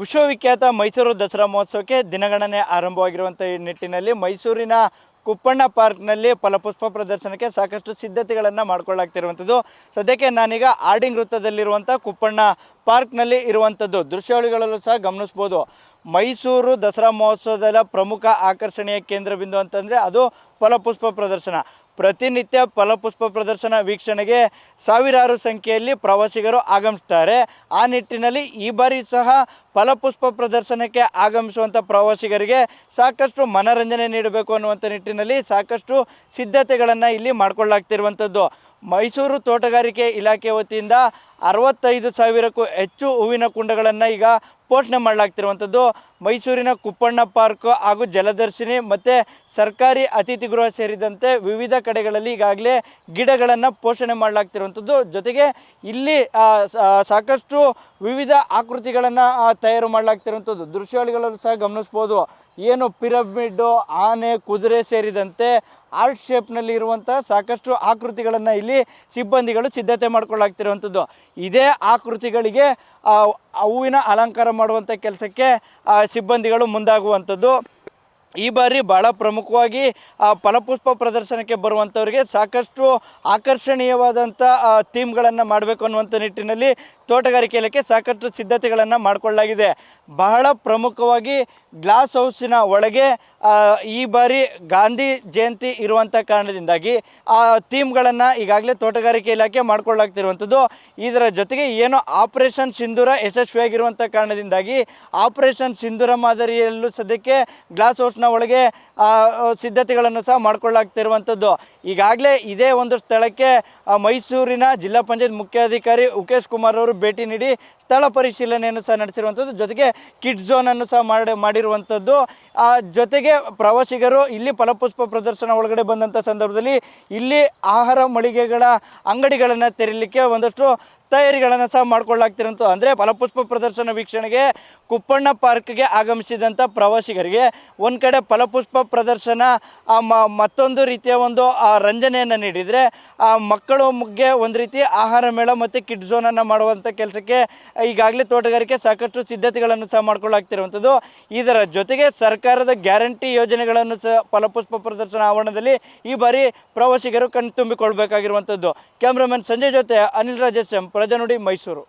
ವಿಶ್ವವಿಖ್ಯಾತ ಮೈಸೂರು ದಸರಾ ಮಹೋತ್ಸವಕ್ಕೆ ದಿನಗಣನೆ ಆರಂಭವಾಗಿರುವಂಥ ಈ ನಿಟ್ಟಿನಲ್ಲಿ ಮೈಸೂರಿನ ಕುಪ್ಪಣ್ಣ ಪಾರ್ಕ್ನಲ್ಲಿ ಫಲಪುಷ್ಪ ಪ್ರದರ್ಶನಕ್ಕೆ ಸಾಕಷ್ಟು ಸಿದ್ಧತೆಗಳನ್ನು ಮಾಡಿಕೊಳ್ಳಾಗ್ತಿರುವಂಥದ್ದು. ಸದ್ಯಕ್ಕೆ ನಾನೀಗ ಆರ್ಡಿಂಗ್ ವೃತ್ತದಲ್ಲಿರುವಂಥ ಕುಪ್ಪಣ್ಣ ಪಾರ್ಕ್ನಲ್ಲಿ ಇರುವಂಥದ್ದು ದೃಶ್ಯಾವಳಿಗಳಲ್ಲೂ ಸಹ ಗಮನಿಸ್ಬೋದು. ಮೈಸೂರು ದಸರಾ ಮಹೋತ್ಸವದ ಪ್ರಮುಖ ಆಕರ್ಷಣೆಯ ಕೇಂದ್ರ ಬಿಂದು ಅಂತಂದರೆ ಅದು ಫಲಪುಷ್ಪ ಪ್ರದರ್ಶನ. ಪ್ರತಿನಿತ್ಯ ಫಲಪುಷ್ಪ ಪ್ರದರ್ಶನ ವೀಕ್ಷಣೆಗೆ ಸಾವಿರಾರು ಸಂಖ್ಯೆಯಲ್ಲಿ ಪ್ರವಾಸಿಗರು ಆಗಮಿಸ್ತಾರೆ. ಆ ನಿಟ್ಟಿನಲ್ಲಿ ಈ ಬಾರಿ ಸಹ ಫಲಪುಷ್ಪ ಪ್ರದರ್ಶನಕ್ಕೆ ಆಗಮಿಸುವಂಥ ಪ್ರವಾಸಿಗರಿಗೆ ಸಾಕಷ್ಟು ಮನರಂಜನೆ ನೀಡಬೇಕು ಅನ್ನುವಂಥ ನಿಟ್ಟಿನಲ್ಲಿ ಸಾಕಷ್ಟು ಸಿದ್ಧತೆಗಳನ್ನು ಇಲ್ಲಿ ಮಾಡಿಕೊಳ್ಳಾಗ್ತಿರುವಂಥದ್ದು. ಮೈಸೂರು ತೋಟಗಾರಿಕೆ ಇಲಾಖೆ ವತಿಯಿಂದ 65,000ಕ್ಕೂ ಹೆಚ್ಚು ಹೂವಿನ ಕುಂಡಗಳನ್ನು ಈಗ ಪೋಷಣೆ ಮಾಡಲಾಗ್ತಿರುವಂಥದ್ದು. ಮೈಸೂರಿನ ಕುಪ್ಪಣ್ಣ ಪಾರ್ಕ್ ಹಾಗೂ ಜಲದರ್ಶಿನಿ ಮತ್ತು ಸರ್ಕಾರಿ ಅತಿಥಿ ಗೃಹ ಸೇರಿದಂತೆ ವಿವಿಧ ಕಡೆಗಳಲ್ಲಿ ಈಗಾಗಲೇ ಗಿಡಗಳನ್ನು ಪೋಷಣೆ ಮಾಡಲಾಗ್ತಿರುವಂಥದ್ದು. ಜೊತೆಗೆ ಇಲ್ಲಿ ಸಾಕಷ್ಟು ವಿವಿಧ ಆಕೃತಿಗಳನ್ನು ತಯಾರು ಮಾಡಲಾಗ್ತಿರುವಂಥದ್ದು. ದೃಶ್ಯಾವಳಿಗಳಲ್ಲೂ ಸಹ ಗಮನಿಸ್ಬೋದು. ಏನು ಪಿರಮಿಡ್ಡು, ಆನೆ, ಕುದುರೆ ಸೇರಿದಂತೆ ಆರ್ಟ್ ಶೇಪ್ನಲ್ಲಿ ಇರುವಂಥ ಸಾಕಷ್ಟು ಆಕೃತಿಗಳನ್ನು ಇಲ್ಲಿ ಸಿಬ್ಬಂದಿಗಳು ಸಿದ್ಧತೆ ಮಾಡ್ಕೊಳ್ಳಾಗ್ತಿರುವಂಥದ್ದು. ಇದೇ ಆಕೃತಿಗಳಿಗೆ ಹೂವಿನ ಅಲಂಕಾರ ಮಾಡುವಂಥ ಕೆಲಸಕ್ಕೆ ಸಿಬ್ಬಂದಿಗಳು ಮುಂದಾಗುವಂಥದ್ದು. ಈ ಬಾರಿ ಭಾಳ ಪ್ರಮುಖವಾಗಿ ಫಲಪುಷ್ಪ ಪ್ರದರ್ಶನಕ್ಕೆ ಬರುವಂಥವ್ರಿಗೆ ಸಾಕಷ್ಟು ಆಕರ್ಷಣೀಯವಾದಂಥ ಥೀಮ್ಗಳನ್ನು ಮಾಡಬೇಕು ಅನ್ನುವಂಥ ನಿಟ್ಟಿನಲ್ಲಿ ತೋಟಗಾರಿಕೆ ಇಲಾಖೆ ಸಾಕಷ್ಟು ಸಿದ್ಧತೆಗಳನ್ನು ಮಾಡಿಕೊಳ್ಳಲಾಗಿದೆ. ಬಹಳ ಪ್ರಮುಖವಾಗಿ ಗ್ಲಾಸ್ ಹೌಸಿನ ಒಳಗೆ ಈ ಬಾರಿ ಗಾಂಧಿ ಜಯಂತಿ ಇರುವಂಥ ಕಾರಣದಿಂದಾಗಿ ಆ ಥೀಮ್ಗಳನ್ನು ಈಗಾಗಲೇ ತೋಟಗಾರಿಕೆ ಇಲಾಖೆ ಮಾಡಿಕೊಳ್ಳಾಗ್ತಿರುವಂಥದ್ದು. ಇದರ ಜೊತೆಗೆ ಏನು ಆಪರೇಷನ್ ಸಿಂಧೂರ ಯಶಸ್ವಿಯಾಗಿರುವಂಥ ಕಾರಣದಿಂದಾಗಿ ಆಪರೇಷನ್ ಸಿಂಧೂರ ಮಾದರಿಯಲ್ಲೂ ಸದ್ಯಕ್ಕೆ ಗ್ಲಾಸ್ ಹೌಸ್ನ ಒಳಗೆ ಸಿದ್ಧತೆಗಳನ್ನು ಸಹ ಮಾಡಿಕೊಳ್ಳಾಗ್ತಿರುವಂಥದ್ದು. ಈಗಾಗಲೇ ಇದೇ ಒಂದು ಸ್ಥಳಕ್ಕೆ ಮೈಸೂರಿನ ಜಿಲ್ಲಾ ಪಂಚಾಯತ್ ಮುಖ್ಯಾಧಿಕಾರಿ ಉಕೇಶ್ ಕುಮಾರ್ ಅವರು ಭೇಟಿ ನೀಡಿ ಸ್ಥಳ ಪರಿಶೀಲನೆಯನ್ನು ಸಹ ನಡೆಸಿರುವಂಥದ್ದು. ಜೊತೆಗೆ ಕಿಡ್ ಝೋನನ್ನು ಸಹ ಮಾಡಿರುವಂಥದ್ದು. ಜೊತೆಗೆ ಪ್ರವಾಸಿಗರು ಇಲ್ಲಿ ಫಲಪುಷ್ಪ ಪ್ರದರ್ಶನ ಒಳಗಡೆ ಬಂದಂಥ ಸಂದರ್ಭದಲ್ಲಿ ಇಲ್ಲಿ ಆಹಾರ ಮಳಿಗೆಗಳ ಅಂಗಡಿಗಳನ್ನು ತೆರೀಲಿಕ್ಕೆ ಒಂದಷ್ಟು ತಯಾರಿಗಳನ್ನು ಸಹ ಮಾಡಿಕೊಳ್ಳಾಗ್ತಿರೋಂಥ ಅಂದರೆ ಫಲಪುಷ್ಪ ಪ್ರದರ್ಶನ ವೀಕ್ಷಣೆಗೆ ಕುಪ್ಪಣ್ಣ ಪಾರ್ಕ್ಗೆ ಆಗಮಿಸಿದಂಥ ಪ್ರವಾಸಿಗರಿಗೆ ಒಂದು ಕಡೆ ಫಲಪುಷ್ಪ ಪ್ರದರ್ಶನ ಮತ್ತೊಂದು ರೀತಿಯ ಒಂದು ರಂಜನೆಯನ್ನು ನೀಡಿದರೆ ಮಕ್ಕಳಿಗೆ ಒಂದು ರೀತಿ ಆಹಾರ ಮೇಳ ಮತ್ತು ಕಿಡ್ ಝೋನನ್ನು ಮಾಡುವಂಥ ಕೆಲಸಕ್ಕೆ ಈಗಾಗಲೇ ತೋಟಗಾರಿಕೆ ಸಾಕಷ್ಟು ಸಿದ್ಧತೆಗಳನ್ನು ಸಹ ಮಾಡಿಕೊಳ್ಳಾಗ್ತಿರುವಂಥದ್ದು. ಇದರ ಜೊತೆಗೆ ಸರ್ಕಾರದ ಗ್ಯಾರಂಟಿ ಯೋಜನೆಗಳನ್ನು ಸಹ ಫಲಪುಷ್ಪ ಪ್ರದರ್ಶನ ಆವರಣದಲ್ಲಿ ಈ ಬಾರಿ ಪ್ರವಾಸಿಗರು ಕಣ್ತುಂಬಿಕೊಳ್ಬೇಕಾಗಿರುವಂಥದ್ದು. ಕ್ಯಾಮ್ರಾಮನ್ ಸಂಜಯ್ ಜೊತೆ ಅನಿಲ್ ರಾಜೇಶ್, ಪ್ರಜಾನುಡಿ, ಮೈಸೂರು.